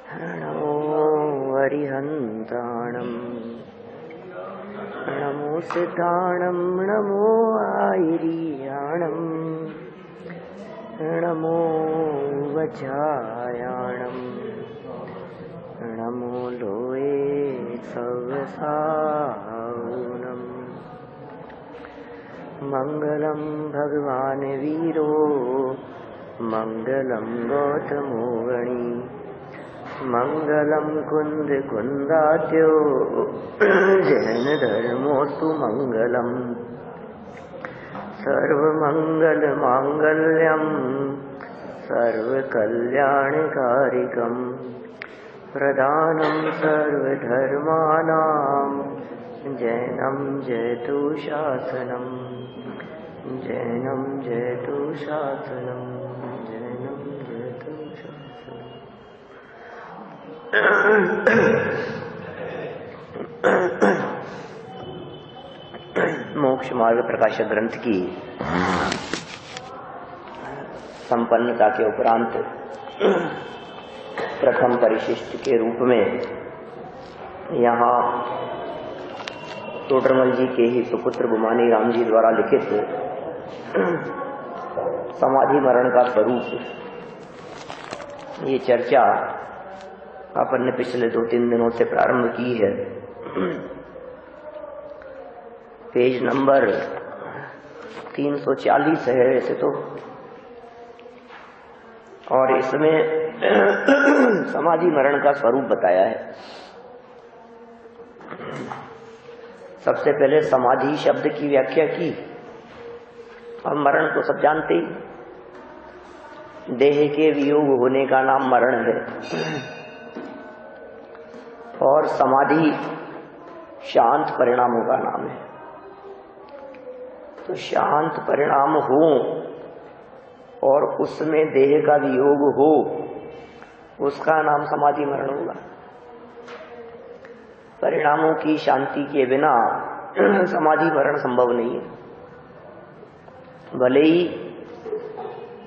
नमो अरिहन्ताणं नमो सिद्धाणं नमो आयर्याणं नमो वज्रायाणं नमो लोये सवसावनं मंगलं भगवान वीरो मंगलं गौतमो गणी मंगलं कुंद कुंदात्यो जैन धर्मोस्तु मंगलम् सर्वमंगल मांगल्यं सर्वकल्याणकारिकं प्रदानं सर्वधर्माणां जैनं जयतु शासनं जैनं जयतु शासनं जैनं जयतु शासनं। मोक्ष मार्ग प्रकाशक ग्रंथ की संपन्नता के उपरांत प्रथम परिशिष्ट के रूप में यहाँ तोडरमल जी के ही सुपुत्र गुमानी राम जी द्वारा लिखित समाधि मरण का स्वरूप, ये चर्चा अपन ने पिछले 2-3 दिनों से प्रारंभ की है। पेज नंबर 340 है वैसे तो, और इसमें समाधि मरण का स्वरूप बताया है। सबसे पहले समाधि शब्द की व्याख्या की, और मरण तो सब जानते ही, देह के वियोग होने का नाम मरण है। और समाधि शांत परिणामों का नाम है। तो शांत परिणाम हो और उसमें देह का वियोग हो, उसका नाम समाधि मरण होगा। परिणामों की शांति के बिना समाधि मरण संभव नहीं है। भले ही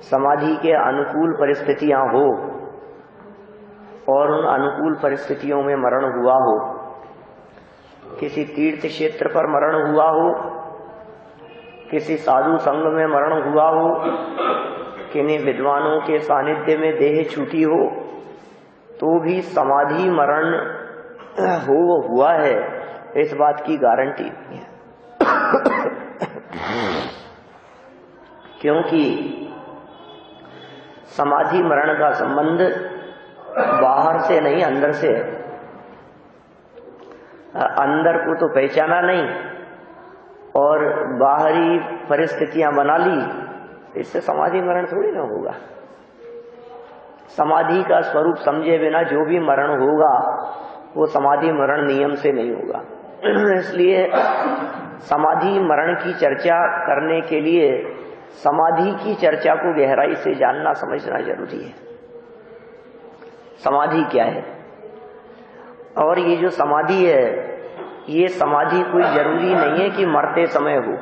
समाधि के अनुकूल परिस्थितियां हो और उन अनुकूल परिस्थितियों में मरण हुआ हो, किसी तीर्थ क्षेत्र पर मरण हुआ हो, किसी साधु संग में मरण हुआ हो, किन्हीं विद्वानों के सानिध्य में देह छूटी हो, तो भी समाधि मरण हुआ है, इस बात की गारंटी नहीं है। क्योंकि समाधि मरण का संबंध बाहर से नहीं, अंदर से है। अंदर को तो पहचाना नहीं और बाहरी परिस्थितियां बना ली, इससे समाधि मरण थोड़ी ना होगा। समाधि का स्वरूप समझे बिना जो भी मरण होगा वो समाधि मरण नियम से नहीं होगा। इसलिए समाधि मरण की चर्चा करने के लिए समाधि की चर्चा को गहराई से जानना समझना जरूरी है। समाधि क्या है, और ये जो समाधि है, ये समाधि कोई जरूरी नहीं है कि मरते समय हो।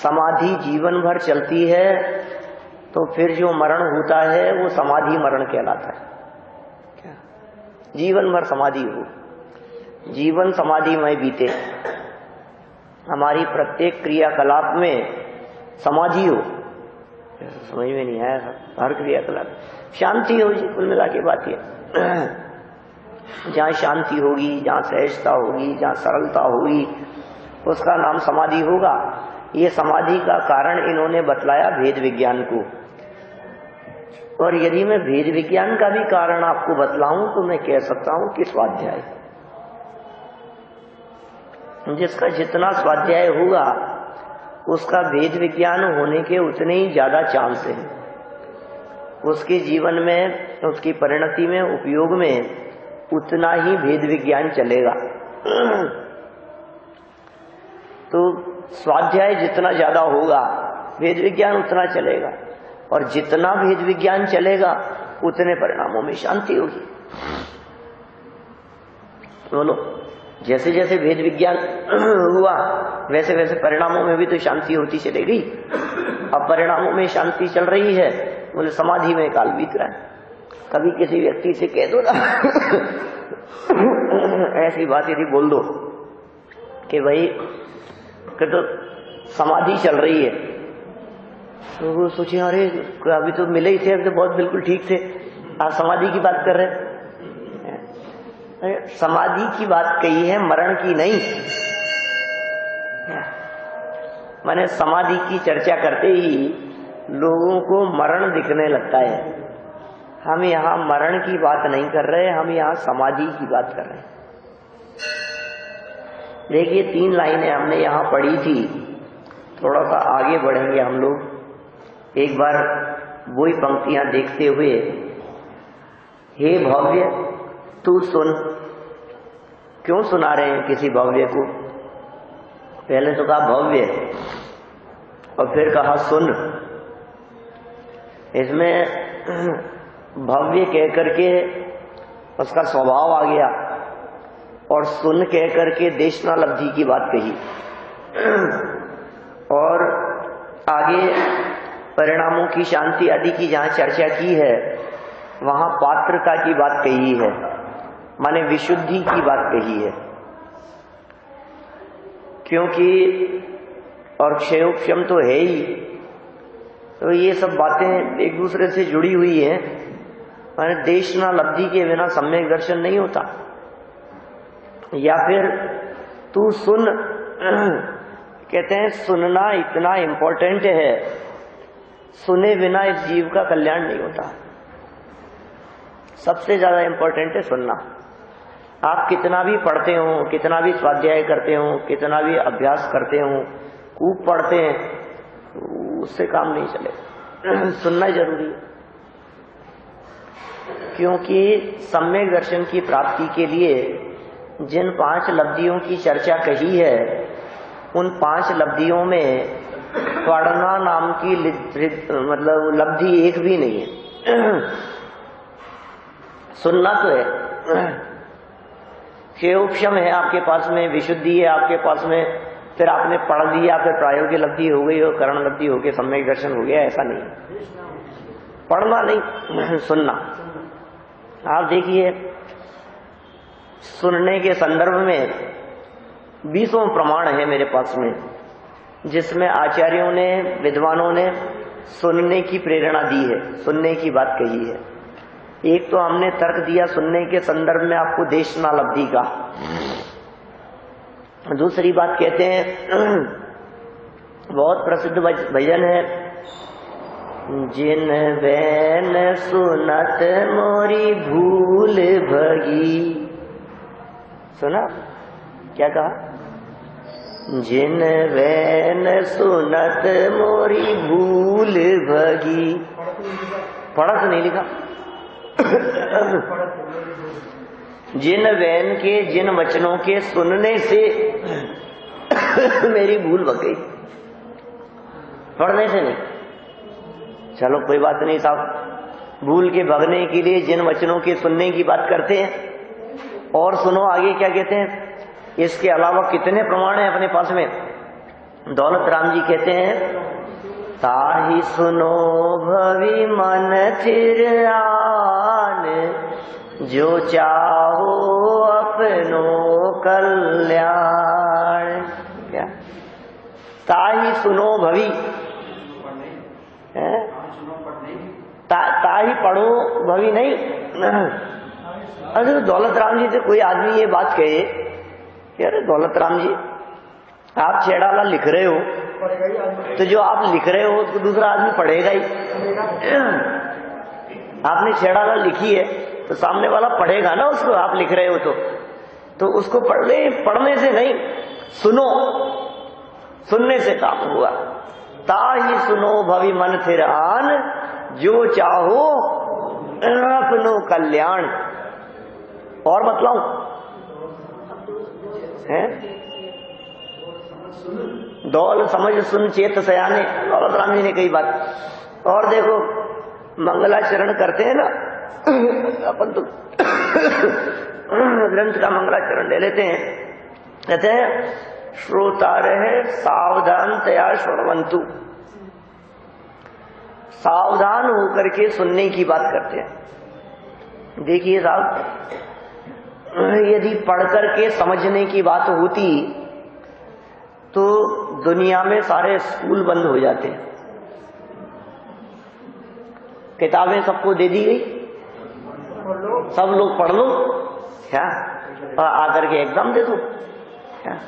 समाधि जीवन भर चलती है, तो फिर जो मरण होता है वो समाधि मरण कहलाता है। क्या जीवन भर समाधि हो, जीवन समाधि में बीते, हमारी प्रत्येक क्रियाकलाप में समाधि हो। समझ में नहीं आया? हर क्रियाकलाप शांति हो जी, कुल मिला के बात ये। जहाँ शांति होगी, जहाँ सहजता होगी, जहाँ सरलता होगी, उसका नाम समाधि होगा। ये समाधि का कारण इन्होंने बतलाया भेद विज्ञान को। और यदि मैं भेद विज्ञान का भी कारण आपको बतलाऊं तो मैं कह सकता हूं कि स्वाध्याय, जिसका जितना स्वाध्याय होगा उसका भेद विज्ञान होने के उतने ही ज्यादा चांस हैं। उसके जीवन में, उसकी परिणति में, उपयोग में उतना ही भेद विज्ञान चलेगा। तो स्वाध्याय जितना ज्यादा होगा भेद विज्ञान उतना चलेगा, और जितना भेद विज्ञान चलेगा उतने परिणामों में शांति होगी। बोलो, जैसे जैसे भेद विज्ञान हुआ वैसे वैसे परिणामों में भी तो शांति होती चलेगी। अब परिणामों में शांति चल रही है, बोले समाधि में काल बीत रहा है। कभी किसी व्यक्ति से कह दो ना ऐसी बात यदि बोल दो कि भाई कि तो समाधि चल रही है, तो वो सोचे अरे अभी तो मिले ही थे, अभी तो बहुत बिल्कुल ठीक थे, आप समाधि की बात कर रहे हैं। समाधि की बात कही है, मरण की नहीं। माने समाधि की चर्चा करते ही लोगों को मरण दिखने लगता है। हम यहाँ मरण की बात नहीं कर रहे, हम यहाँ समाधि की बात कर रहे हैं। देखिए 3 लाइनें हमने यहाँ पढ़ी थी, थोड़ा सा आगे बढ़ेंगे हम लोग। एक बार वही पंक्तियां देखते हुए, हे भव्य तू सुन। क्यों सुना रहे हैं किसी भव्य को? पहले तो कहा भव्य और फिर कहा सुन। इसमें भव्य कह करके उसका स्वभाव आ गया और सुन कह करके देशनालब्धि की बात कही, और आगे परिणामों की शांति आदि की जहाँ चर्चा की है वहाँ पात्रता की बात कही है, माने विशुद्धि की बात कही है। क्योंकि और क्षयोक्षम तो है ही, तो ये सब बातें एक दूसरे से जुड़ी हुई हैं। माने देशनालब्धि के बिना सम्यक दर्शन नहीं होता। या फिर तू सुन, कहते हैं सुनना इतना इम्पोर्टेंट है, सुने बिना इस जीव का कल्याण नहीं होता। सबसे ज्यादा इम्पोर्टेंट है सुनना। आप कितना भी पढ़ते हो, कितना भी स्वाध्याय करते हो, कितना भी अभ्यास करते हो, खूब पढ़ते हैं, उससे काम नहीं चलेगा। सुनना जरूरी है। क्योंकि सम्यक दर्शन की प्राप्ति के लिए जिन 5 लब्धियों की चर्चा कही है, उन 5 लब्धियों में पढ़ना नाम की मतलब लब्धि एक भी नहीं है। सुनना तो है, क्षयोक्षम है आपके पास में, विशुद्धि है आपके पास में, फिर आपने पढ़ लिया, फिर प्रायोगिक लब्धि हो गई और करण लब्धि हो गई, सम्यक दर्शन हो गया, ऐसा नहीं। पढ़ना नहीं, सुनना। आप देखिए सुनने के संदर्भ में 20 प्रमाण है मेरे पास में, जिसमें आचार्यों ने, विद्वानों ने सुनने की प्रेरणा दी है, सुनने की बात कही है। एक तो हमने तर्क दिया सुनने के संदर्भ में आपको देशनालब्धि का। दूसरी बात कहते हैं, बहुत प्रसिद्ध भजन है, जिन बैन सुनत मोरी भूल भगी। सुना क्या कहा? जिन बैन सुनत मोरी भूल भगी। पढ़ा तो नहीं लिखा। जिन वैन के, जिन वचनों के सुनने से मेरी भूल भग गई, पढ़ने से नहीं। चलो कोई बात नहीं साहब, भूल के भगने के लिए जिन वचनों के सुनने की बात करते हैं। और सुनो आगे क्या कहते हैं, इसके अलावा कितने प्रमाण हैं अपने पास में। दौलत राम जी कहते हैं, ताहि सुनो भवि मन थिर आन, जो चाहो अपनो कल्याण। क्या? ताहि सुनो भवि, ताहि पढ़ो भवि नहीं। अरे दौलत राम जी से कोई आदमी ये बात कहे कि अरे दौलत राम जी आप छेड़ाला लिख रहे हो, तो जो आप लिख रहे हो तो दूसरा आदमी पढ़ेगा ही। आपने छेड़ाला लिखी है तो सामने वाला पढ़ेगा ना उसको, आप लिख रहे हो तो उसको पढ़ने से नहीं, सुनो, सुनने से काम हुआ। ताहि सुनो भवि मन थिर आन, जो चाहो अपनो कल्याण। और बतलाऊं है? दौल समझ सुन चेत सयाने, दौलत राम जी ने कही बात। और देखो मंगलाचरण करते हैं ना अपन, तो ग्रंथ का मंगलाचरण ले लेते हैं, कहते हैं श्रोता रहे सावधान तया श्रवंतु। सावधान होकर के सुनने की बात करते हैं। देखिए साहब, यदि पढ़कर के समझने की बात होती तो दुनिया में सारे स्कूल बंद हो जाते। किताबें सबको दे दी गई, सब लोग पढ़ लो क्या, और आकर के एग्जाम दे दो क्या।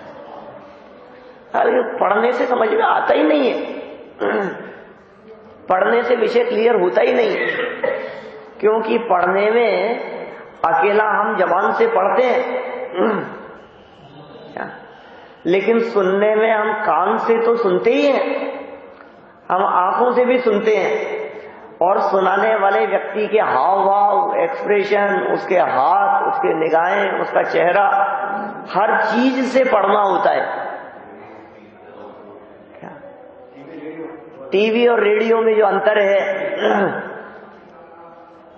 अरे पढ़ने से समझ में आता ही नहीं है, पढ़ने से विषय क्लियर होता ही नहीं है, क्योंकि पढ़ने में अकेला हम जबान से पढ़ते हैं क्या, लेकिन सुनने में हम कान से तो सुनते ही हैं, हम आंखों से भी सुनते हैं, और सुनाने वाले व्यक्ति के हाव भाव, एक्सप्रेशन, उसके हाथ, उसके निगाहें, उसका चेहरा, हर चीज से पढ़ना होता है क्या। टीवी और रेडियो में जो अंतर है,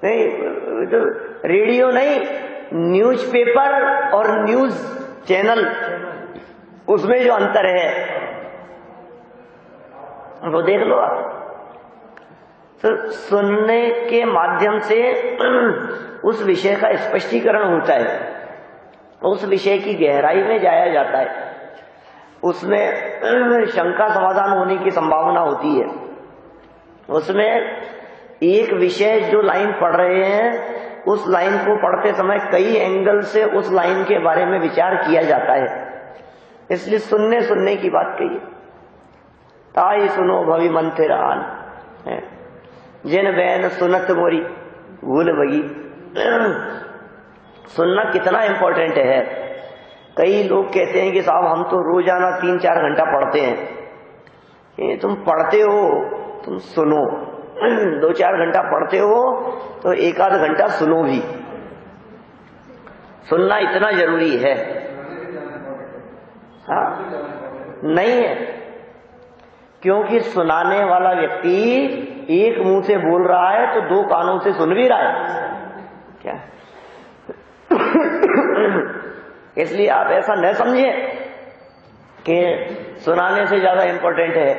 नहीं तो रेडियो नहीं, न्यूज़पेपर और न्यूज चैनल, उसमें जो अंतर है वो देख लो आप। तो सुनने के माध्यम से उस विषय का स्पष्टीकरण होता है, उस विषय की गहराई में जाया जाता है, उसमें शंका समाधान होने की संभावना होती है। उसमें एक विषय जो लाइन पढ़ रहे हैं, उस लाइन को पढ़ते समय कई एंगल से उस लाइन के बारे में विचार किया जाता है, इसलिए सुनने की बात कही। ताई सुनो भवि मंथिरान, जिन बैन सुनत मोरी भूल बगी। सुनना कितना इंपॉर्टेंट है। कई लोग कहते हैं कि साहब हम तो रोजाना 3-4 घंटा पढ़ते हैं। ये तुम पढ़ते हो, तुम सुनो, 2-4 घंटा पढ़ते हो तो 1-आध घंटा सुनो भी। सुनना इतना जरूरी है। हाँ, नहीं है, क्योंकि सुनाने वाला व्यक्ति एक मुंह से बोल रहा है तो 2 कानों से सुन भी रहा है क्या। इसलिए आप ऐसा न समझे कि सुनाने से ज्यादा इंपॉर्टेंट है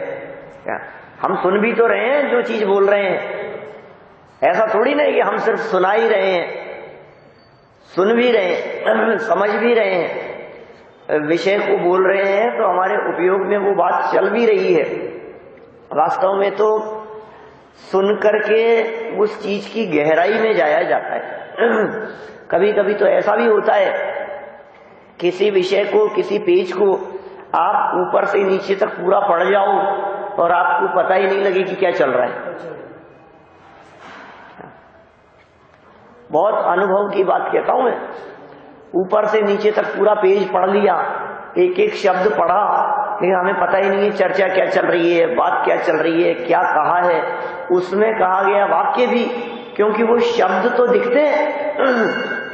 क्या। हम सुन भी तो रहे हैं जो चीज बोल रहे हैं, ऐसा थोड़ी नहीं कि हम सिर्फ सुना ही रहे हैं, सुन भी रहे हैं, समझ भी रहे हैं, विषय को बोल रहे हैं तो हमारे उपयोग में वो बात चल भी रही है। वास्तव में तो सुन करके उस चीज की गहराई में जाया जाता है। कभी कभी तो ऐसा भी होता है, किसी विषय को, किसी पेज को आप ऊपर से नीचे तक पूरा पढ़ जाओ और आपको पता ही नहीं लगे कि क्या चल रहा है। बहुत अनुभव की बात कहता हूं मैं। ऊपर से नीचे तक पूरा पेज पढ़ लिया, एक एक शब्द पढ़ा, लेकिन हमें पता ही नहीं है चर्चा क्या चल रही है, बात क्या चल रही है, क्या कहा है, उसमें कहा गया वाक्य भी, क्योंकि वो शब्द तो दिखते हैं,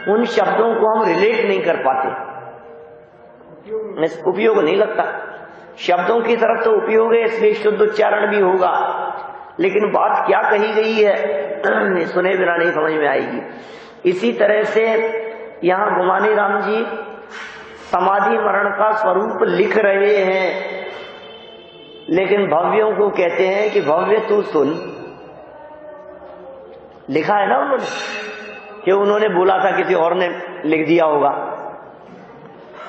उन शब्दों को हम रिलेट नहीं कर पाते, उपयोग नहीं लगता। शब्दों की तरफ तो उपयोग है, इसलिए शुद्ध उच्चारण भी होगा, लेकिन बात क्या कही गई है सुने बिना नहीं समझ में आएगी। इसी तरह से यहाँ गुमानी राम जी समाधि मरण का स्वरूप लिख रहे हैं, लेकिन भव्यों को कहते हैं कि भव्य तू सुन। लिखा है ना उन्होंने, कि उन्होंने बोला था, किसी और ने लिख दिया होगा।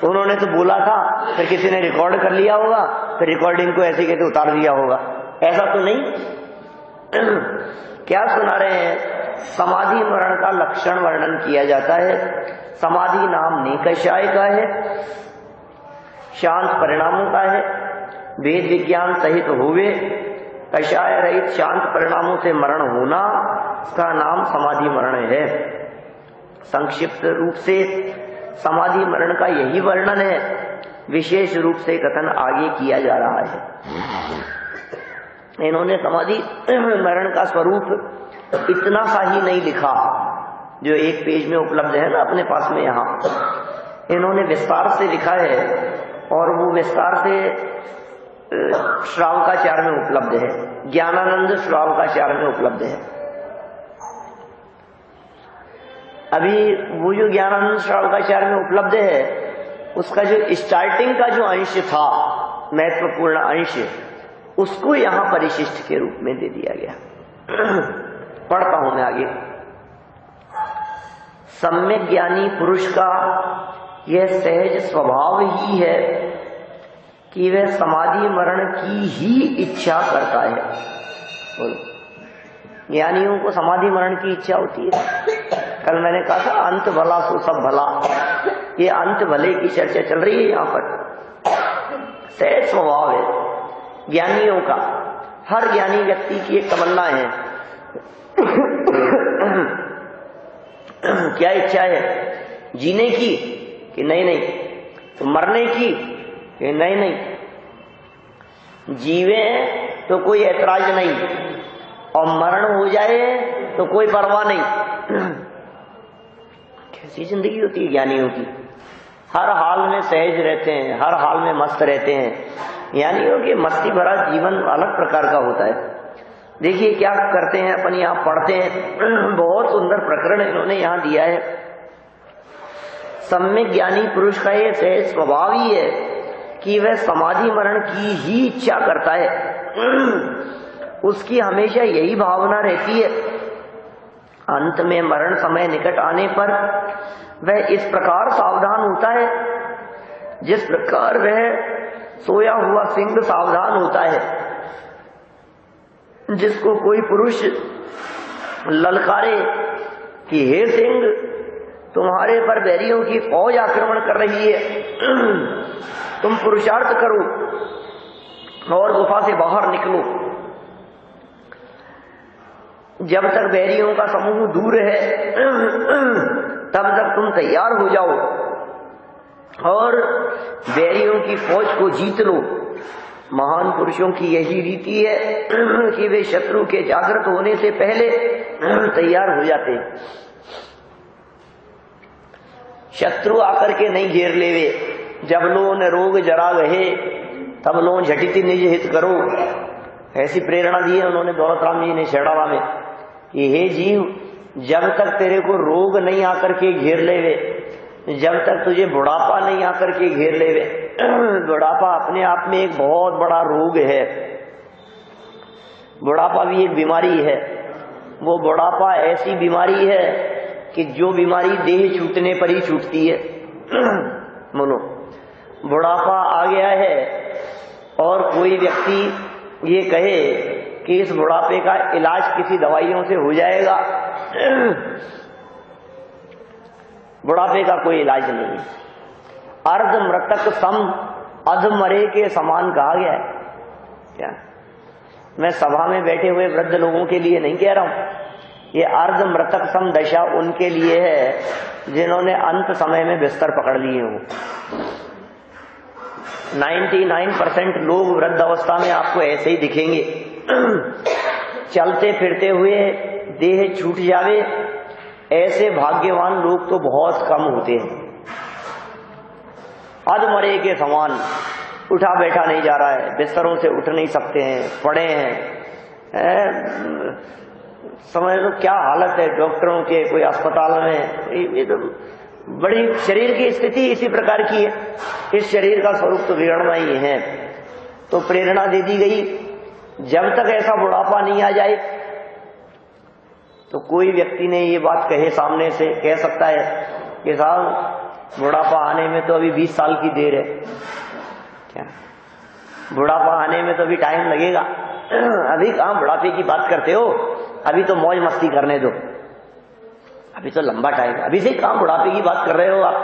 उन्होंने तो बोला था, फिर किसी ने रिकॉर्ड कर लिया होगा, फिर रिकॉर्डिंग को ऐसे कहते उतार दिया होगा, ऐसा तो नहीं। क्या सुना रहे हैं? समाधि मरण का लक्षण वर्णन किया जाता है। समाधि नाम निकषाय का है, शांत परिणामों का है, वेद विज्ञान सहित हुए कषाय रहित शांत परिणामों से मरण होना, का नाम समाधि मरण है। संक्षिप्त रूप से समाधि मरण का यही वर्णन है, विशेष रूप से कथन आगे किया जा रहा है। इन्होंने समाधि मरण का स्वरूप इतना सा ही नहीं लिखा जो एक पेज में उपलब्ध है ना अपने पास में, यहाँ इन्होंने विस्तार से लिखा है, और वो विस्तार से श्रावकाचार में उपलब्ध है, ज्ञानानंद श्रावकाचार में उपलब्ध है। अभी वो जो ज्ञानानंद श्रावकाचार में उपलब्ध है, उसका जो स्टार्टिंग का जो अंश था, महत्वपूर्ण अंश, उसको यहां परिशिष्ट के रूप में दे दिया गया। पढ़ता हूं मैं आगे। सम्यक ज्ञानी पुरुष का यह सहज स्वभाव ही है कि वह समाधि मरण की ही इच्छा करता है। बोलो, ज्ञानियों को समाधि मरण की इच्छा होती है। कल मैंने कहा था अंत भला सो सब भला, ये अंत भले की चर्चा चल रही है यहाँ पर। सहज स्वभाव है ज्ञानियों का, हर ज्ञानी व्यक्ति की एक तमन्ना है। क्या इच्छा है? जीने की कि नहीं, तो मरने की कि नहीं, जीवे तो कोई ऐतराज नहीं और मरण हो जाए तो कोई परवाह नहीं। कैसी जिंदगी होती है ज्ञानियों की, हर हाल में सहज रहते हैं, हर हाल में मस्त रहते हैं। ज्ञानियों की मस्ती भरा जीवन अलग प्रकार का होता है। देखिए क्या करते हैं, अपन यहाँ पढ़ते हैं, बहुत सुंदर प्रकरण इन्होंने यहाँ दिया है। सम्यक ज्ञानी पुरुष का ये सहज स्वभाव ही है कि वह समाधि मरण की ही इच्छा करता है। उसकी हमेशा यही भावना रहती है। अंत में मरण समय निकट आने पर वह इस प्रकार सावधान होता है जिस प्रकार वह सोया हुआ सिंह सावधान होता है, जिसको कोई पुरुष ललकारे कि हे सिंह, तुम्हारे पर बैरियों की फौज आक्रमण कर रही है, तुम पुरुषार्थ करो और गुफा से बाहर निकलो। जब तक बैरियों का समूह दूर है तब तक तुम तैयार हो जाओ और बैरियों की फौज को जीत लो। महान पुरुषों की यही रीति है कि वे शत्रु के जागृत होने से पहले तैयार हो जाते। शत्रु आकर के नहीं घेर लेवे। जब लो न रोग जरा गहे तब लो झटिति निज हित करो। ऐसी प्रेरणा दी है उन्होंने दौलत राम जी ने शेड़ावा में कि हे जीव, जब तक तेरे को रोग नहीं आकर के घेर लेवे, जब तक तुझे बुढ़ापा नहीं आकर के घेर लेवे। बुढ़ापा अपने आप में एक बहुत बड़ा रोग है। बुढ़ापा भी एक बीमारी है। वो बुढ़ापा ऐसी बीमारी है कि जो बीमारी देह छूटने पर ही छूटती है। बोलो, बुढ़ापा आ गया है और कोई व्यक्ति ये कहे कि इस बुढ़ापे का इलाज किसी दवाइयों से हो जाएगा, बुढ़ापे का कोई इलाज नहीं है। अर्ध मृतक सम अधमरे के समान कहा गया है। क्या मैं सभा में बैठे हुए वृद्ध लोगों के लिए नहीं कह रहा हूं, ये अर्ध मृतक सम दशा उनके लिए है जिन्होंने अंत समय में बिस्तर पकड़ लिए हो। 99% लोग वृद्ध अवस्था में आपको ऐसे ही दिखेंगे। चलते फिरते हुए देह छूट जावे, ऐसे भाग्यवान लोग तो बहुत कम होते हैं। अधमरे के समान, उठा बैठा नहीं जा रहा है, बिस्तरों से उठ नहीं सकते हैं, पड़े हैं। समझ लो क्या हालत है डॉक्टरों के, कोई अस्पताल में। ये तो बड़ी शरीर की स्थिति इसी प्रकार की है। इस शरीर का स्वरूप तो बिगड़ना ही है। तो प्रेरणा दे दी गई, जब तक ऐसा बुढ़ापा नहीं आ जाए तो कोई व्यक्ति ने ये बात कहे सामने से कह सकता है कि साहब बुढ़ापा आने में तो अभी 20 साल की देर है। क्या बुढ़ापा आने में तो अभी टाइम लगेगा, अभी कहाँ बुढ़ापे की बात करते हो, अभी तो मौज मस्ती करने दो, अभी तो लंबा टाइम है, अभी से कहाँ बुढ़ापे की बात कर रहे हो आप,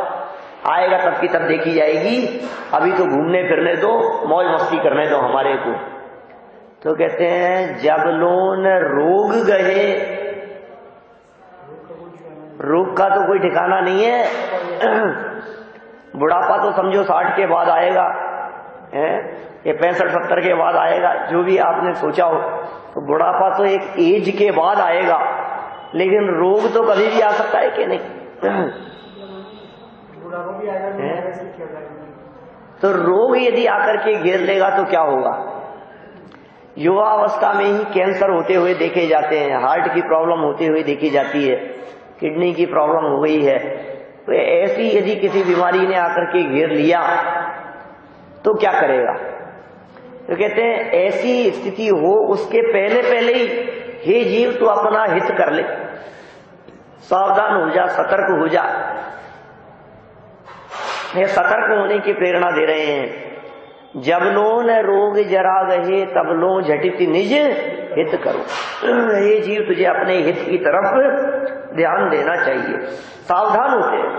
आएगा तब की तब देखी जाएगी, अभी तो घूमने फिरने दो, मौज मस्ती करने दो हमारे को। तो कहते हैं जब लोन रोग गए, रोग का तो कोई ठिकाना नहीं है। बुढ़ापा तो समझो 60 के बाद आएगा, ये 65-70 के बाद आएगा, जो भी आपने सोचा हो। तो बुढ़ापा तो एक एज के बाद आएगा, लेकिन रोग तो कभी भी आ सकता है कि नहीं। तो रोग यदि आकर के घेर लेगा तो क्या होगा। युवा अवस्था में ही कैंसर होते हुए देखे जाते हैं, हार्ट की प्रॉब्लम होती हुई देखी जाती है, किडनी की प्रॉब्लम हो गई है। तो ऐसी यदि किसी बीमारी ने आकर के घेर लिया तो क्या करेगा। तो कहते हैं ऐसी स्थिति हो उसके पहले पहले ही हे जीव तू अपना हित कर ले, सावधान हो जा, सतर्क हो जा। ये सतर्क होने की प्रेरणा दे रहे हैं। जब लो न रोग जरा गहे तब लो झटित निज हित करो। ये जीव तुझे अपने हित की तरफ ध्यान देना चाहिए, सावधान होते हैं।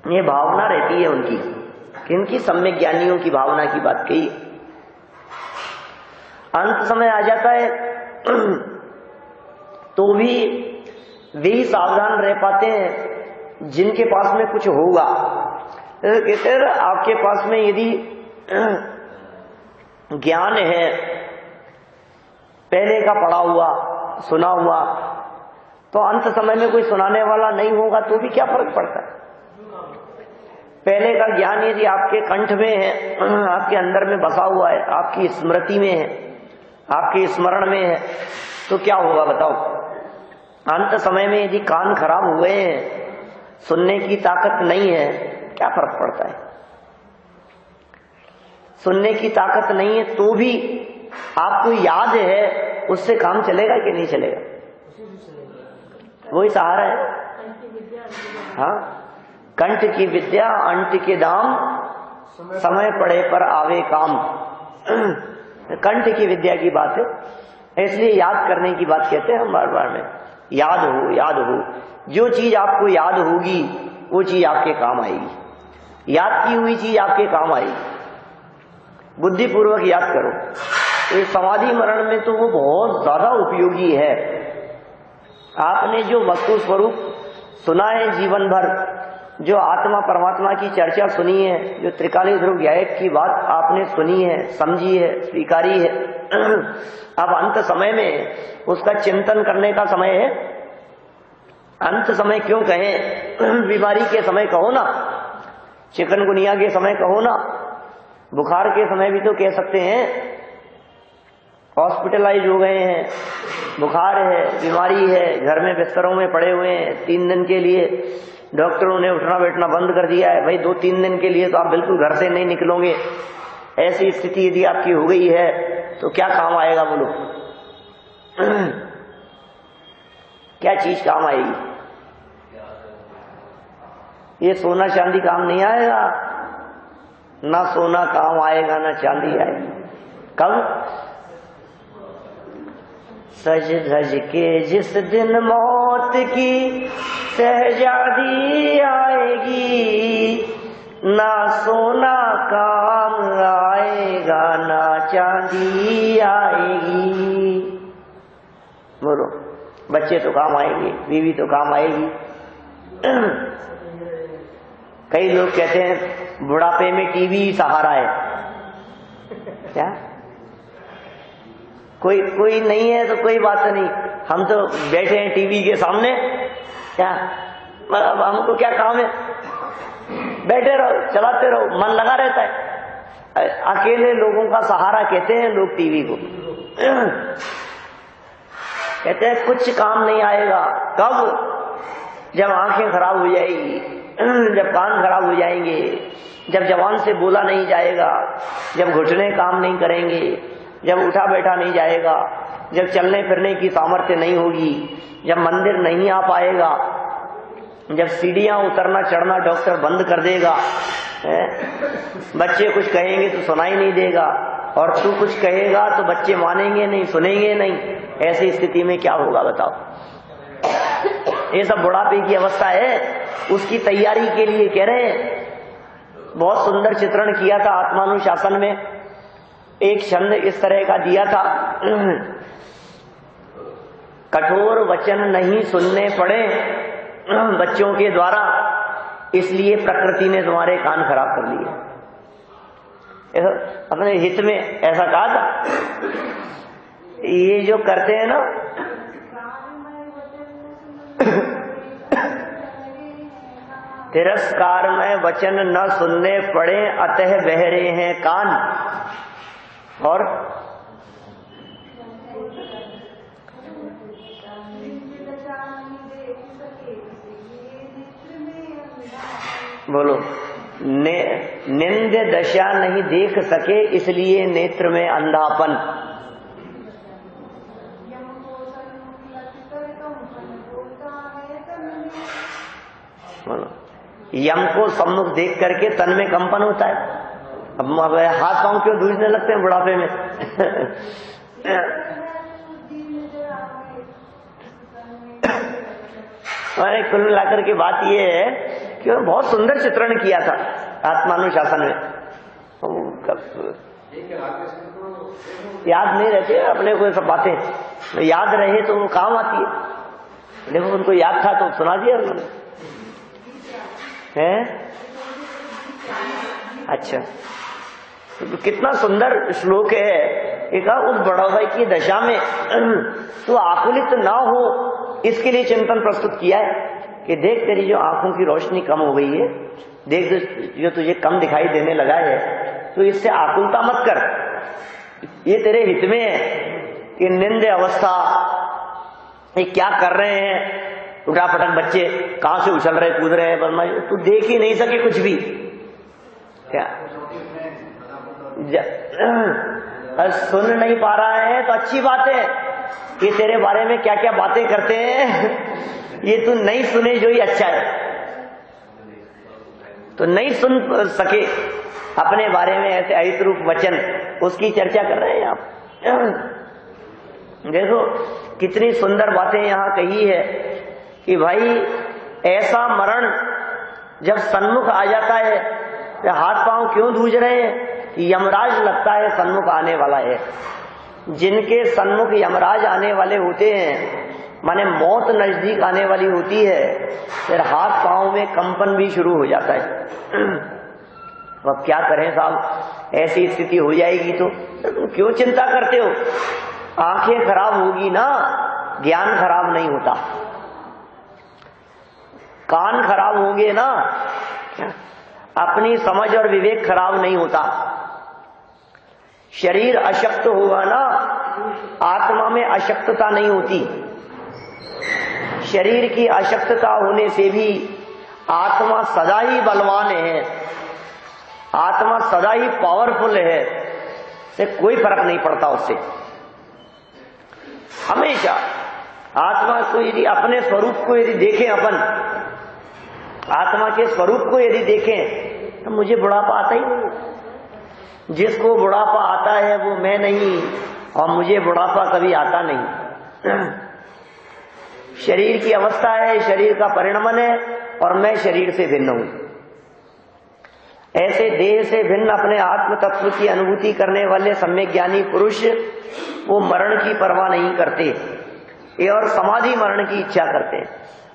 ये भावना रहती है उनकी, किनकी? सम्यक ज्ञानियों की भावना की बात कही। अंत समय आ जाता है तो भी वे ही सावधान रह पाते हैं जिनके पास में कुछ होगा। कहते हैं आपके पास में यदि ज्ञान है, पहले का पढ़ा हुआ सुना हुआ, तो अंत समय में कोई सुनाने वाला नहीं होगा तो भी क्या फर्क पड़ता है। पहले का ज्ञान यदि आपके कंठ में है, आपके अंदर में बसा हुआ है, आपकी स्मृति में है, आपके स्मरण में है, तो क्या होगा बताओ। अंत समय में यदि कान खराब हुए हैं, सुनने की ताकत नहीं है, क्या फर्क पड़ता है। सुनने की ताकत नहीं है तो भी आपको याद है, उससे काम चलेगा कि नहीं चलेगा? वही सहारा है। हाँ, कंठ की विद्या अंट के दाम, समय पड़े पर आवे काम। कंठ की विद्या की बात है, इसलिए याद करने की बात कहते हैं हम बार बार में। याद हो, याद हो। जो चीज आपको याद होगी वो चीज आपके काम आएगी। याद की हुई चीज आपके काम आएगी। बुद्धिपूर्वक याद करो। ये समाधि मरण में तो वो बहुत ज्यादा उपयोगी है। आपने जो वस्तु स्वरूप सुना है जीवन भर, जो आत्मा परमात्मा की चर्चा सुनी है, जो त्रिकाली ध्रुव गायक की बात आपने सुनी है, समझी है, स्वीकारी है, अब अंत समय में उसका चिंतन करने का समय है। अंत समय क्यों कहें? बीमारी के समय कहो ना, चिकनगुनिया के समय कहो ना, बुखार के समय भी तो कह सकते हैं। हॉस्पिटलाइज हो गए हैं, बुखार है, बीमारी है, घर में बिस्तरों में पड़े हुए हैं 3 दिन के लिए, डॉक्टरों ने उठना बैठना बंद कर दिया है। भाई 2-3 दिन के लिए तो आप बिल्कुल घर से नहीं निकलोगे। ऐसी स्थिति यदि आपकी हो गई है तो क्या काम आएगा बोलो? क्या चीज काम आएगी? ये सोना चांदी काम नहीं आएगा। ना सोना काम आएगा ना चांदी आएगी। कब? सज धज के जिस दिन मौत की शहजादी आएगी, ना सोना काम आएगा ना चांदी आएगी। बोलो, बच्चे तो काम आएंगे, बीवी तो काम आएगी। कई लोग कहते हैं बुढ़ापे में टीवी सहारा है। क्या? कोई नहीं है तो कोई बात नहीं, हम तो बैठे हैं टीवी के सामने। क्या अब हमको क्या काम है? बैठे रहो, चलाते रहो, मन लगा रहता है। अकेले लोगों का सहारा कहते हैं लोग टीवी को। कहते हैं कुछ काम नहीं आएगा। कब? जब आंखें खराब हो जाएगी, जब कान खराब हो जाएंगे, जब जबान से बोला नहीं जाएगा, जब घुटने काम नहीं करेंगे, जब उठा बैठा नहीं जाएगा, जब चलने फिरने की सामर्थ्य नहीं होगी, जब मंदिर नहीं आ पाएगा, जब सीढ़ियां उतरना चढ़ना डॉक्टर बंद कर देगा, बच्चे कुछ कहेंगे तो सुनाई नहीं देगा, और तू कुछ कहेगा तो बच्चे मानेंगे नहीं, सुनेंगे नहीं। ऐसी स्थिति में क्या होगा बताओ? ये सब बुढ़ापे की अवस्था है, उसकी तैयारी के लिए कह रहे हैं। बहुत सुंदर चित्रण किया था आत्मानुशासन में, एक छंद इस तरह का दिया था। कठोर वचन नहीं सुनने पड़े बच्चों के द्वारा, इसलिए प्रकृति ने तुम्हारे कान खराब कर लिए। अपने हित में ऐसा कहा था। ये जो करते हैं ना, तिरस्कार में वचन न सुनने पड़े अतः बहरे हैं कान। और बोलो, निंद दशा नहीं देख सके इसलिए नेत्र में अंधापन। यम को सम्मुख देख करके तन में कंपन होता है। अब हाथ पांव क्यों धूजने लगते हैं बुढ़ापे में? मैंने कुल मिलाकर की बात यह है कि बहुत सुंदर चित्रण किया था आत्मानुशासन में। याद नहीं रहते अपने को सब बातें, याद रहे तो वो काम आती है। देखो उनको याद था तो सुना दिया उन्होंने, है? अच्छा, तो कितना सुंदर श्लोक है। एक उस बड़ाई की दशा में तो आकुलित ना हो इसके लिए चिंतन प्रस्तुत किया है कि देख तेरी जो आंखों की रोशनी कम हो गई है, देख जो तुझे कम दिखाई देने लगा है, तो इससे आकुलता मत कर, ये तेरे हित में है कि निंद अवस्था ये क्या कर रहे हैं, उठा पटक बच्चे कहां से उछल रहे कूद रहे हैं, बदमाश, तू देख ही नहीं सके कुछ भी क्या? सुन नहीं पा रहा है तो अच्छी बात है, ये तेरे बारे में क्या क्या बातें करते हैं ये तू नहीं सुने जो ही अच्छा है। तो नहीं सुन सके अपने बारे में ऐसे अहित रूप वचन, उसकी चर्चा कर रहे हैं आप। देखो कितनी सुंदर बातें यहां कही है कि भाई ऐसा मरण जब सन्मुख आ जाता है तो हाथ पांव क्यों धूज रहे हैं कि यमराज लगता है सन्मुख आने वाला है। जिनके सन्मुख यमराज आने वाले होते हैं, माने मौत नजदीक आने वाली होती है, फिर हाथ पांव में कंपन भी शुरू हो जाता है। अब क्या करें साहब, ऐसी स्थिति हो जाएगी तो तुम क्यों चिंता करते हो? आंखें खराब होगी ना, ज्ञान खराब नहीं होता। कान खराब होंगे ना, अपनी समझ और विवेक खराब नहीं होता। शरीर अशक्त होगा ना, आत्मा में अशक्तता नहीं होती। शरीर की अशक्तता होने से भी आत्मा सदा ही बलवान है, आत्मा सदा ही पावरफुल है, से कोई फर्क नहीं पड़ता उससे। हमेशा आत्मा को यदि अपने स्वरूप को यदि देखें, अपन आत्मा के स्वरूप को यदि देखें तो मुझे बुढ़ापा आता ही नहीं। जिसको बुढ़ापा आता है वो मैं नहीं, और मुझे बुढ़ापा कभी आता नहीं। शरीर की अवस्था है, शरीर का परिणमन है, और मैं शरीर से भिन्न हूं। ऐसे देह से भिन्न अपने आत्म तत्व की अनुभूति करने वाले सम्यक ज्ञानी पुरुष वो मरण की परवाह नहीं करते, ये और समाधि मरण की इच्छा करते हैं।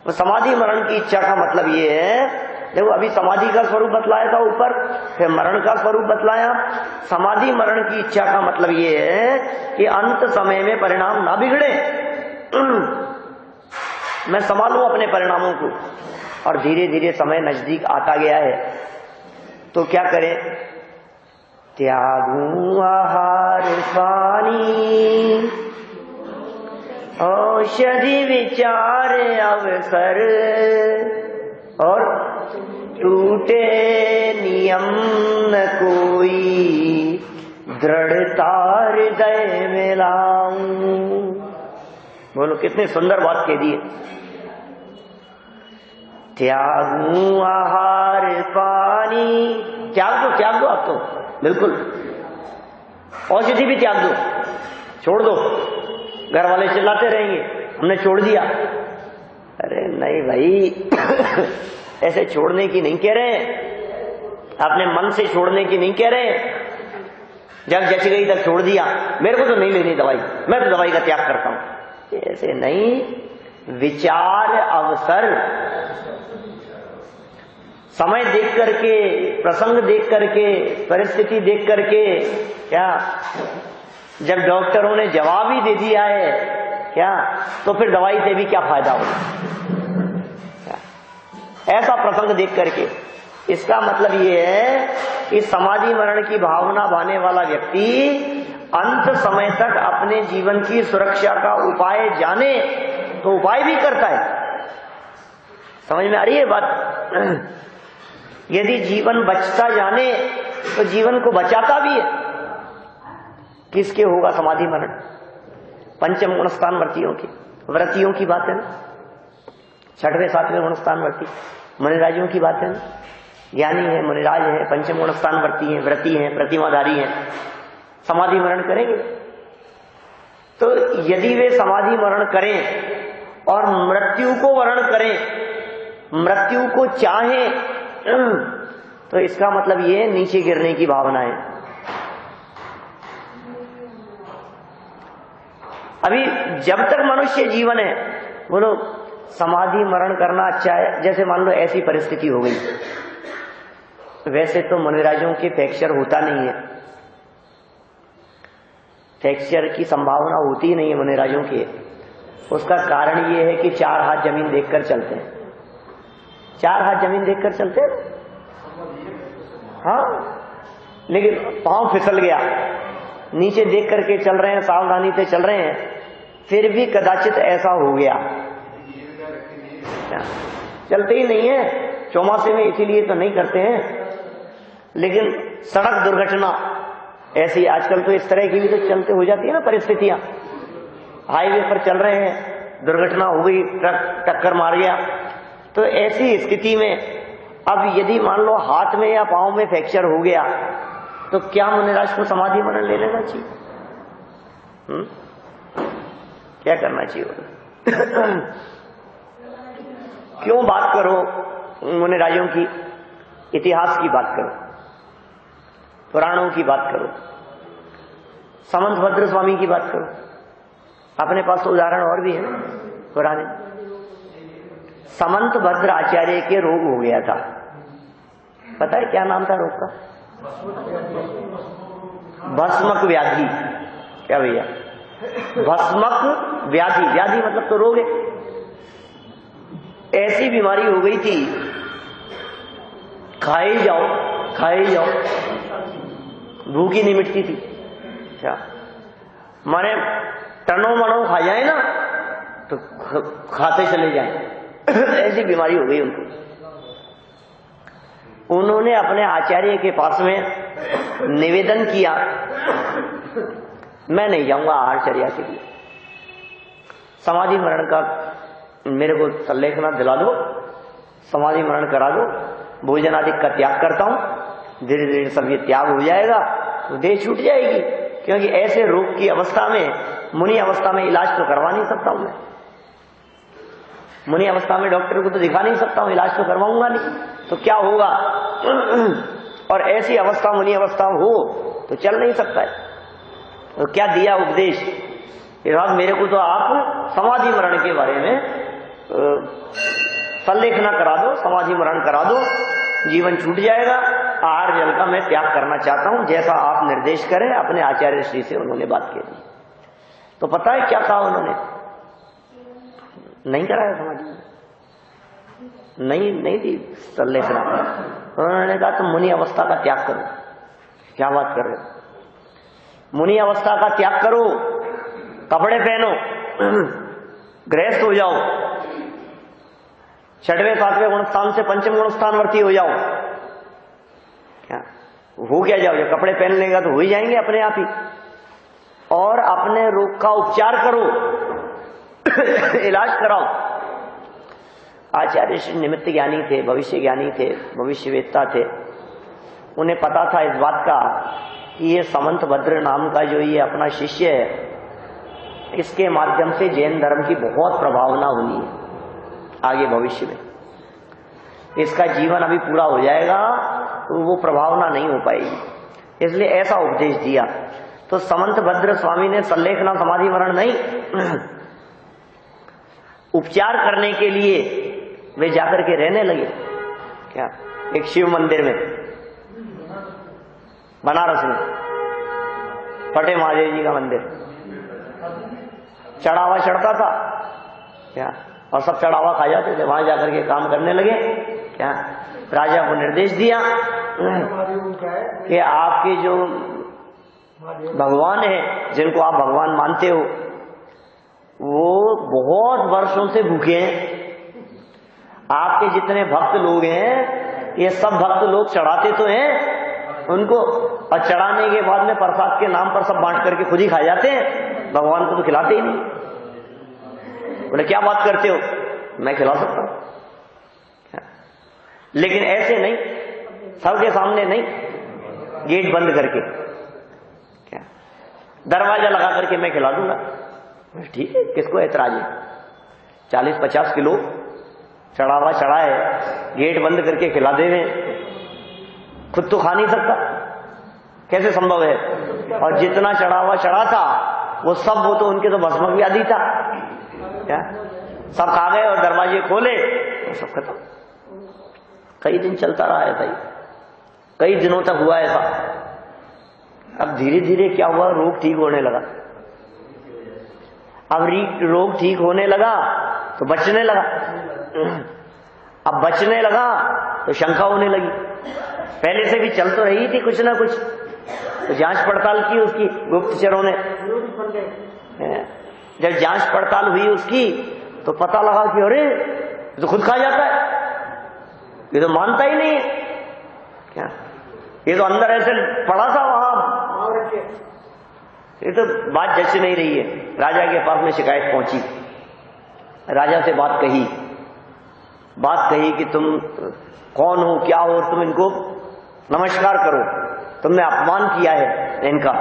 वो समाधि मरण की इच्छा का मतलब ये है, देखो अभी समाधि का स्वरूप बतलाया था ऊपर, फिर मरण का स्वरूप बतलाया। समाधि मरण की इच्छा का मतलब ये है कि अंत समय में परिणाम ना बिगड़े, मैं संभालूं अपने परिणामों को। और धीरे धीरे समय नजदीक आता गया है तो क्या करें? त्यागूं आहार पानी, औषधि विचार अवसर, और टूटे नियम न कोई, दृढ़ता हृदय में लाऊं। बोलो कितनी सुंदर बात कह दी है। त्यागूं आहार पानी, त्याग दो आप तो बिल्कुल, औषधि भी त्याग दो, छोड़ दो। घर वाले चिल्लाते रहेंगे हमने छोड़ दिया, अरे नहीं भाई ऐसे छोड़ने की नहीं कह रहे, अपने मन से छोड़ने की नहीं कह रहे। जब जच गई तब छोड़ दिया, मेरे को तो नहीं लेनी दवाई, मैं तो दवाई का त्याग करता हूं, ऐसे नहीं। विचार अवसर, समय देख करके, प्रसंग देख करके, परिस्थिति देख करके, क्या जब डॉक्टरों ने जवाब ही दे दिया है क्या, तो फिर दवाई से भी क्या फायदा होगा? ऐसा प्रसंग देख करके। इसका मतलब ये है कि समाधि मरण की भावना भाने वाला व्यक्ति अंत समय तक अपने जीवन की सुरक्षा का उपाय जाने तो उपाय भी करता है। समझ में आ रही है बात? यदि जीवन बचता जाने तो जीवन को बचाता भी है। किसके होगा समाधि मरण? पंचम गुण स्थान व्रतियों की बात है ना। छठवें सातवें गुण स्थान वर्ती मुनिराजों की बात है ना। ज्ञानी है, मुनिराज है, पंचम गुण स्थान वर्ती है, व्रती है, प्रतिमाधारी है, समाधि मरण करेंगे। तो यदि वे समाधि मरण करें और मृत्यु को वर्ण करें, मृत्यु को चाहें, तो इसका मतलब ये नीचे गिरने की भावना है। अभी जब तक मनुष्य जीवन है, बोलो समाधि मरण करना अच्छा है। जैसे मान लो ऐसी परिस्थिति हो गई, वैसे तो मुनिराजों के फ्रैक्चर होता नहीं है, फ्रैक्चर की संभावना होती ही नहीं है मुनिराजों के। उसका कारण ये है कि 4 हाथ जमीन देखकर चलते हैं, 4 हाथ जमीन देखकर चलते हैं। हाँ, लेकिन पांव फिसल गया, नीचे देख करके चल रहे हैं, सावधानी से चल रहे हैं, फिर भी कदाचित ऐसा हो गया, चलते ही नहीं है चौमासे में, इसीलिए तो नहीं करते हैं। लेकिन सड़क दुर्घटना ऐसी आजकल तो इस तरह की भी तो चलते हो जाती है ना परिस्थितियां। हाईवे पर चल रहे हैं, दुर्घटना हो गई, ट्रक टक्कर मार गया। तो ऐसी स्थिति में अब यदि मान लो हाथ में या पांव में फ्रैक्चर हो गया, तो क्या मुनिराज को समाधि मरण ले लेना चाहिए? क्या करना चाहिए? क्यों बात करो मुनिराजों की, इतिहास की बात करो, पुराणों की बात करो, समंत भद्र स्वामी की बात करो। अपने पास तो उदाहरण और भी है ना पुराने। समंत भद्र आचार्य के रोग हो गया था, पता है क्या नाम था रोग का? भस्मक व्याधि। क्या भैया? भस्मक व्याधि। व्याधि मतलब तो रोग है। ऐसी बीमारी हो गई थी, खाए ही जाओ, खाए ही जाओ, भूख ही नहीं मिटती थी। क्या माने टनों मनो खा जाए ना तो खाते चले जाए, ऐसी बीमारी हो गई उनको। उन्होंने अपने आचार्य के पास में निवेदन किया, मैं नहीं जाऊंगा आहारचर्या के लिए, समाधि मरण का मेरे को सल्लेखना दिला दो, समाधि मरण करा दो, भोजन आदि का त्याग करता हूं, धीरे धीरे सब ये त्याग हो जाएगा तो देह छूट जाएगी। क्योंकि ऐसे रोग की अवस्था में, मुनि अवस्था में इलाज तो करवा नहीं सकता हूं मैं, मुनि अवस्था में डॉक्टर को तो दिखा नहीं सकता हूं, इलाज तो करवाऊंगा नहीं, तो क्या होगा? और ऐसी अवस्था मुनि अवस्था हो तो चल नहीं सकता है। तो क्या दिया उपदेश? मेरे को तो आप समाधि मरण के बारे में सल्लेखना करा दो, समाधि मरण करा दो, जीवन छूट जाएगा, आहार जल का मैं त्याग करना चाहता हूं, जैसा आप निर्देश करें। अपने आचार्य श्री से उन्होंने बात की थी। तो पता है क्या कहा उन्होंने? नहीं कराया समाधि, नहीं दी सल्लेखना। उन्होंने कहा तुम मुनि अवस्था का त्याग करो। क्या बात कर रहे हो? मुनि अवस्था का त्याग करो, कपड़े पहनो, गृहस्थ हो जाओ, 6वें 7वें गुण स्थान से पंचम गुण स्थान वर्ती हो जाओ। क्या हो क्या जाओ? जब कपड़े पहन लेगा तो हो ही जाएंगे अपने आप ही। और अपने रोग का उपचार करो, इलाज कराओ। आचार्य श्री निमित्त ज्ञानी थे, भविष्य ज्ञानी थे, भविष्यवेत्ता थे। उन्हें पता था इस बात का कि ये समंत भद्र नाम का जो ये अपना शिष्य है, इसके माध्यम से जैन धर्म की बहुत प्रभावना होनी है आगे भविष्य में। इसका जीवन अभी पूरा हो जाएगा तो वो प्रभावना नहीं हो पाएगी, इसलिए ऐसा उपदेश दिया। तो समंत भद्र स्वामी ने सल्लेखना समाधि मरण नहीं, उपचार करने के लिए वे जाकर के रहने लगे। क्या? एक शिव मंदिर में, बनारस में, फटे महादेव जी का मंदिर, चढ़ावा चढ़ता था क्या, और सब चढ़ावा खा जाते थे। वहां जाकर के काम करने लगे। क्या? राजा को निर्देश दिया कि आपके जो भगवान है, जिनको आप भगवान मानते हो, वो बहुत वर्षों से भूखे हैं। आपके जितने भक्त लोग हैं, ये सब भक्त लोग चढ़ाते तो हैं उनको, और चढ़ाने के बाद में प्रसाद के नाम पर सब बांट करके खुद ही खा जाते हैं, भगवान को तो खिलाते ही नहीं। बोले क्या बात करते हो? मैं खिला सकता हूं, लेकिन ऐसे नहीं, सबके सामने नहीं, गेट बंद करके, क्या दरवाजा लगा करके मैं खिला दूंगा। ठीक है, किसको ऐतराज है? 40-50 किलो चढ़ा हुआ चढ़ा है, गेट बंद करके खिला देवे, खुद तो खा नहीं सकता, कैसे संभव है? और जितना चढ़ा हुआ चढ़ा था वो सब, वो तो उनके तो भस्म व्याधि था, क्या सब खा गए और दरवाजे खोले, सब खत्म। कई दिन चलता रहा ऐसा ही, कई दिनों तक हुआ ऐसा। अब धीरे धीरे क्या हुआ, रोग ठीक होने लगा। अब रोग ठीक होने लगा तो बचने लगा, अब बचने लगा तो शंका होने लगी। पहले से भी चल तो रही थी कुछ ना कुछ, तो जांच पड़ताल की उसकी गुप्तचरों ने। जब जांच पड़ताल हुई उसकी तो पता लगा कि अरे ये तो खुद खा जाता है, ये तो मानता ही नहीं है, क्या ये तो अंदर ऐसे पड़ा था वहां, ये तो बात जच नहीं रही है। राजा के पास में शिकायत पहुंची, राजा से बात कही कि तुम कौन हो, क्या हो, तुम इनको नमस्कार करो, तुमने अपमान किया है इनका।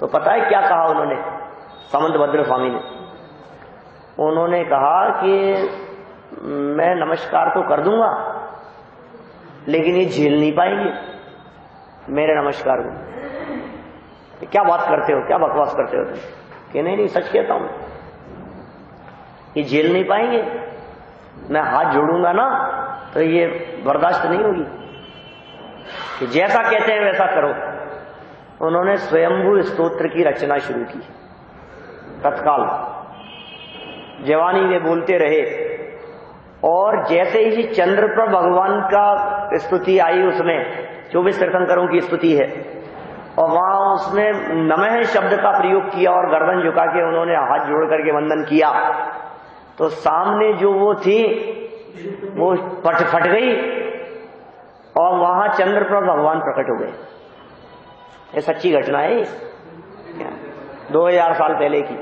तो पता है क्या कहा उन्होंने, सामंतभद्र स्वामी ने? उन्होंने कहा कि मैं नमस्कार तो कर दूंगा, लेकिन ये झेल नहीं पाएंगे मेरे नमस्कार को। क्या बात करते हो, क्या बकवास करते हो तुम? कि नहीं, सच कहता हूं, ये झेल नहीं पाएंगे, मैं हाथ जोड़ूंगा ना तो ये बर्दाश्त नहीं होगी, कि जैसा कहते हैं वैसा करो। उन्होंने स्वयंभू स्तोत्र की रचना शुरू की तत्काल, जवानी में बोलते रहे। और जैसे ही चंद्रप्रभ भगवान का स्तुति आई, उसमें 24 तीर्थंकरों की स्तुति है, और वहां उसने नमः शब्द का प्रयोग किया और गर्दन झुका के उन्होंने हाथ जोड़ करके वंदन किया, तो सामने जो वो थी वो फट गई और वहां चंद्रप्रभ भगवान प्रकट हो गए। ये सच्ची घटना है, 2000 साल पहले की।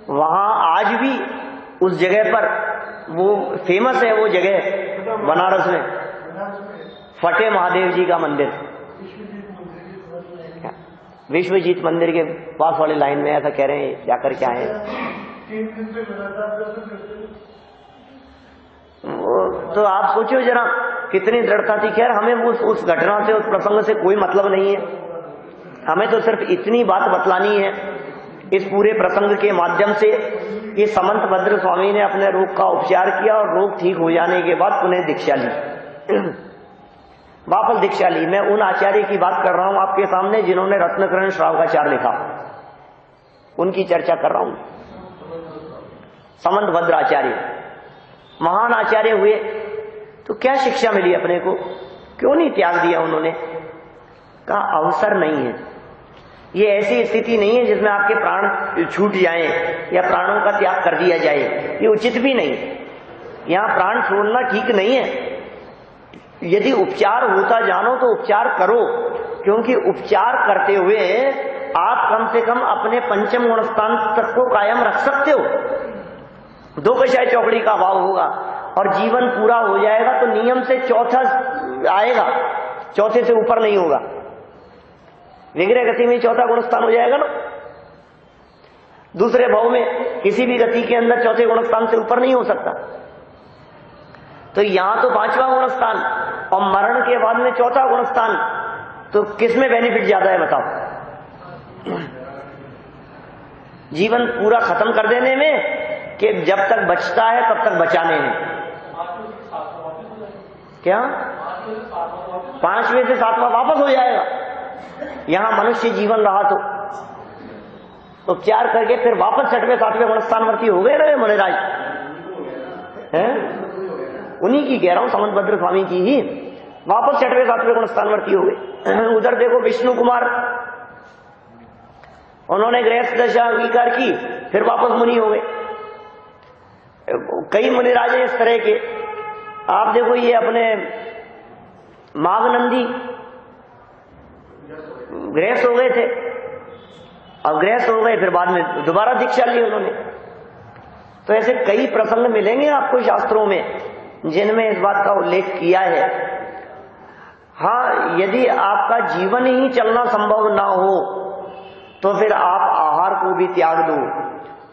वहां आज भी उस जगह पर वो फेमस है, वो जगह बनारस में फटे महादेव जी का मंदिर, विश्वजीत मंदिर के पास वाली लाइन में, ऐसा कह रहे हैं, जाकर के आए। तो आप सोचो जरा कितनी दृढ़ता थी। खैर हमें उस घटना से, उस प्रसंग से कोई मतलब नहीं है, हमें तो सिर्फ इतनी बात बतलानी है इस पूरे प्रसंग के माध्यम से कि सामंतभद्र स्वामी ने अपने रोग का उपचार किया और रोग ठीक हो जाने के बाद पुनः दीक्षा ली, वापस दीक्षा ली। मैं उन आचार्य की बात कर रहा हूं आपके सामने जिन्होंने रत्नकरण श्रावकाचार्य लिखा, उनकी चर्चा कर रहा हूं। सामंतभद्र आचार्य महान आचार्य हुए, तो क्या शिक्षा मिली अपने को, क्यों नहीं त्याग दिया उन्होंने? का अवसर नहीं है, ये ऐसी स्थिति नहीं है जिसमें आपके प्राण छूट जाएं या प्राणों का त्याग कर दिया जाए, ये उचित भी नहीं। यहां प्राण छोड़ना ठीक नहीं है। यदि उपचार होता जानो तो उपचार करो, क्योंकि उपचार करते हुए आप कम से कम अपने पंचम गुण स्थान तक को कायम रख सकते हो। 2 कषाय चौकड़ी का अभाव होगा और जीवन पूरा हो जाएगा तो नियम से चौथा आएगा, चौथे से ऊपर नहीं होगा। विग्रह गति में चौथा गुण स्थान हो जाएगा ना, दूसरे भाव में किसी भी गति के अंदर चौथे गुण स्थान से ऊपर नहीं हो सकता। तो यहां तो 5वां गुण स्थान और मरण के बाद में चौथा गुण स्थान, तो किसमें बेनिफिट ज्यादा है बताओ? जीवन पूरा खत्म कर देने में कि जब तक बचता है तब तक बचाने में? क्या 5वें से 7वां वापस हो जाएगा? यहां मनुष्य जीवन रहा तो उपचार करके फिर वापस 6वें 7वें गुण स्थानवर्ती हो गए ना मुनिराज हैं? उन्हीं की कह रहा हूं, सामंतभद्र स्वामी की ही वापस 6वें 7वें गुण स्थानवर्ती हो गए। उधर देखो विष्णु कुमार, उन्होंने गृहस्थ दशा अंगीकार की, फिर वापस मुनि हो गए। कई मुनिराज हैं इस तरह के। आप देखो ये अपने माघनंदी गृहस्थ हो गए थे, अब गृहस्थ हो गए, फिर बाद में दोबारा दीक्षा ली उन्होंने। तो ऐसे कई प्रसंग मिलेंगे आपको शास्त्रों में जिनमें इस बात का उल्लेख किया है। हाँ, यदि आपका जीवन ही चलना संभव ना हो तो फिर आप आहार को भी त्याग दो,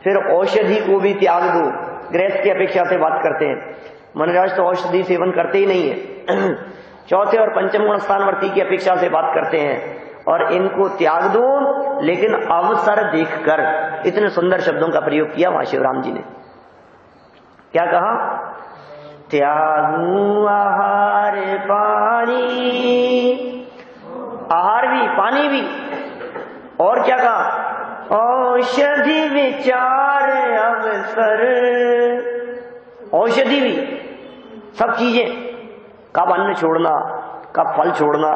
फिर औषधि को भी त्याग दो। गृहस्थ की अपेक्षा से बात करते हैं, मनराज तो औषधि सेवन करते ही नहीं है। चौथे और पंचम गुण स्थानवर्ती की अपेक्षा से बात करते हैं, और इनको त्याग दो लेकिन अवसर देखकर। इतने सुंदर शब्दों का प्रयोग किया वहां शिवराम जी ने। क्या कहा? त्यागू आहार पानी, आहार भी पानी भी, और क्या कहा? औषधि विचार अवसर, औषधि भी, सब चीजें। कब अन्न छोड़ना, कब फल छोड़ना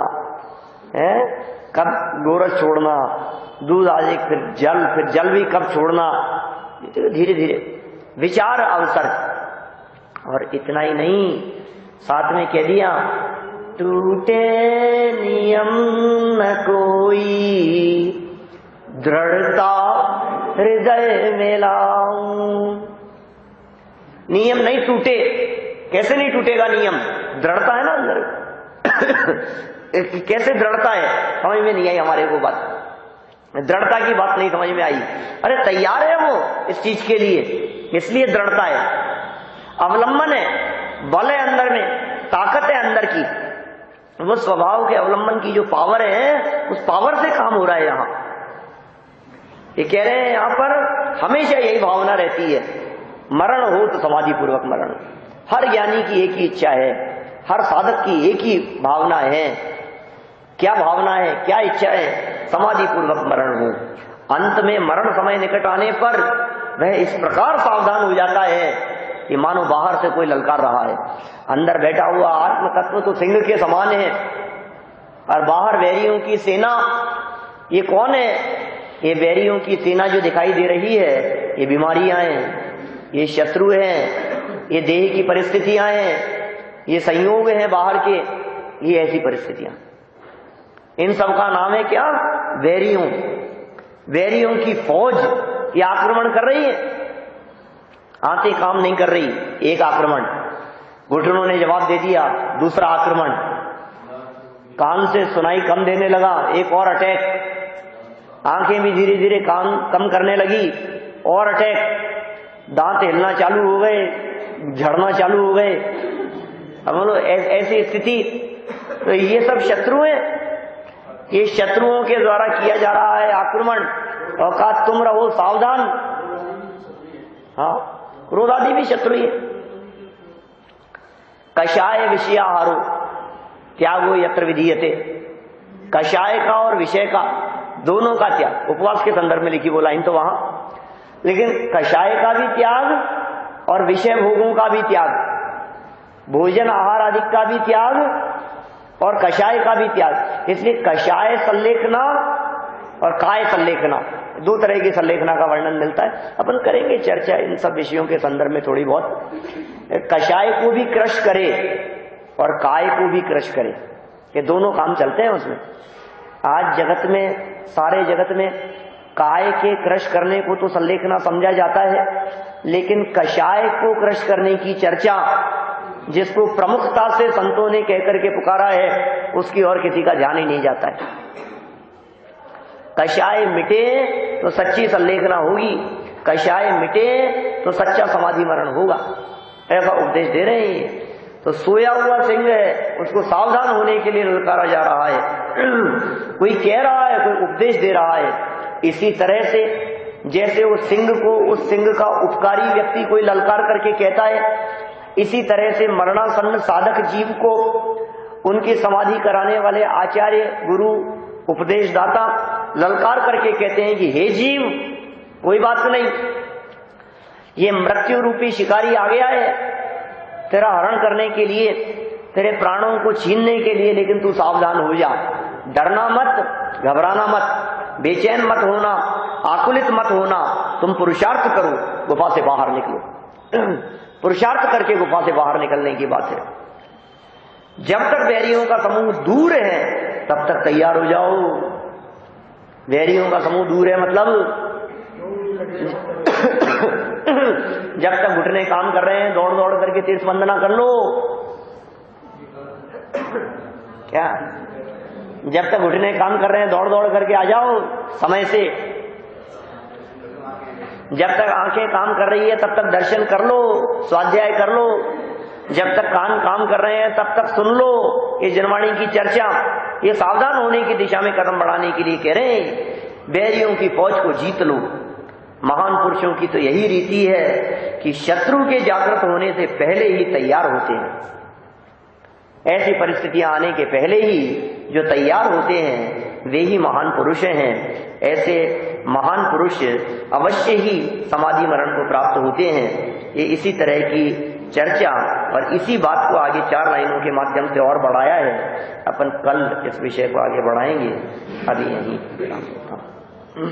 है, कब गोरस छोड़ना, दूध आदि, फिर जल भी कब छोड़ना, धीरे धीरे विचार अवसर। और इतना ही नहीं, साथ में कह दिया टूटे नियम न कोई, दृढ़ता हृदय में लाऊं। नियम नहीं टूटे। कैसे नहीं टूटेगा नियम? दृढ़ता है ना अंदर। कैसे दृढ़ता है? समझ में नहीं आई हमारे को बात, दृढ़ता की बात नहीं समझ में आई। अरे तैयार है वो इस चीज के लिए, इसलिए दृढ़ता है। अवलंबन है, बल है अंदर में, ताकत है अंदर की, वो स्वभाव के अवलंबन की जो पावर है, उस पावर से काम हो रहा है। यहां ये कह रहे हैं, यहां पर हमेशा यही भावना रहती है, मरण हो तो समाधि पूर्वक मरण। हर ज्ञानी की एक ही इच्छा है, हर साधक की एक ही भावना है। क्या भावना है, क्या इच्छा है? समाधि पूर्वक मरण हो। अंत में मरण समय निकट आने पर वह इस प्रकार सावधान हो जाता है कि मानो बाहर से कोई ललकार रहा है। अंदर बैठा हुआ आत्म तत्व तो सिंह के समान है, और बाहर वैरियों की सेना। ये कौन है? ये वैरियों की सेना जो दिखाई दे रही है, ये बीमारियां हैं, ये शत्रु हैं, ये देह की परिस्थितियां हैं, ये संयोग हैं बाहर के, ये ऐसी परिस्थितियां। इन सब का नाम है क्या? वैरियों। वैरियों की फौज ये आक्रमण कर रही है, आंखें काम नहीं कर रही। एक आक्रमण, घुटनों ने जवाब दे दिया, दूसरा आक्रमण, कान से सुनाई कम देने लगा, एक और अटैक, आंखें भी धीरे धीरे काम कम करने लगी, और अटैक, दांत हिलना चालू हो गए, झड़ना चालू हो गए। अब बोलो ऐसी स्थिति। तो ये सब शत्रु हैं, ये शत्रुओं के द्वारा किया जा रहा है आक्रमण। और कहा तुम रहो सावधान। हाँ, क्रोध आदि भी शत्रु ही है। कषाय विषयाहारो त्यागो यत्र विधीयते। कषाय का और विषय का दोनों का त्याग, उपवास के संदर्भ में लिखी वो लाइन तो वहां, लेकिन कषाय का भी त्याग और विषय भोगों का भी त्याग, भोजन आहार आदि का भी त्याग और कषाय का भी त्याग। इसलिए कषाय संलेखना और काय संलेखना, दो तरह की संलेखना का वर्णन मिलता है। अपन करेंगे चर्चा इन सब विषयों के संदर्भ में थोड़ी बहुत। कषाय को भी क्रश करे और काय को भी क्रश करे, ये दोनों काम चलते हैं उसमें। आज जगत में, सारे जगत में काय के क्रश करने को तो संलेखना समझा जाता है, लेकिन कषाय को क्रश करने की चर्चा, जिसको प्रमुखता से संतों ने कहकर के पुकारा है, उसकी और किसी का ध्यान ही नहीं जाता है। कषाय मिटे तो सच्ची संलेखना होगी, कषाय मिटे तो सच्चा समाधि मरण होगा, ऐसा उपदेश दे रहे हैं। तो सोया हुआ सिंह है, उसको सावधान होने के लिए ललकारा जा रहा है। कोई कह रहा है, कोई उपदेश दे रहा है। इसी तरह से जैसे उस सिंह को, उस सिंह का उपकारी व्यक्ति कोई ललकार करके कहता है, इसी तरह से मरणासन्न साधक जीव को उनकी समाधि कराने वाले आचार्य, गुरु, उपदेशदाता ललकार करके कहते हैं कि हे जीव, कोई बात नहीं, ये मृत्यु रूपी शिकारी आ गया है तेरा हरण करने के लिए, तेरे प्राणों को छीनने के लिए, लेकिन तू सावधान हो जा, डरना मत, घबराना मत, बेचैन मत होना, आकुलित मत होना, तुम पुरुषार्थ करो, गुफा से बाहर निकलो। पुरुषार्थ करके गुफा से बाहर निकलने की बात है। जब तक वैरियों का समूह दूर है तब तक तैयार हो जाओ। वैरियों का समूह दूर है मतलब जब तक घुटने काम कर रहे हैं दौड़ दौड़ करके तीर्थ वंदना कर लो। क्या जब तक घुटने काम कर रहे हैं दौड़ दौड़ करके आ जाओ समय से। जब तक आंखें काम कर रही है तब तक दर्शन कर लो, स्वाध्याय कर लो। जब तक कान काम कर रहे हैं तब तक सुन लो ये जनवाणी की चर्चा। ये सावधान होने की दिशा में कदम बढ़ाने के लिए कह रहे हैं। बैरियों की फौज को जीत लो। महान पुरुषों की तो यही रीति है कि शत्रु के जागृत होने से पहले ही तैयार होते हैं। ऐसी परिस्थितियां आने के पहले ही जो तैयार होते हैं वे ही महान पुरुष हैं। ऐसे महान पुरुष अवश्य ही समाधि मरण को प्राप्त होते हैं। ये इसी तरह की चर्चा और इसी बात को आगे 4 लाइनों के माध्यम से और बढ़ाया है। अपन कल इस विषय को आगे बढ़ाएंगे। अभी यही विराम देता हूं।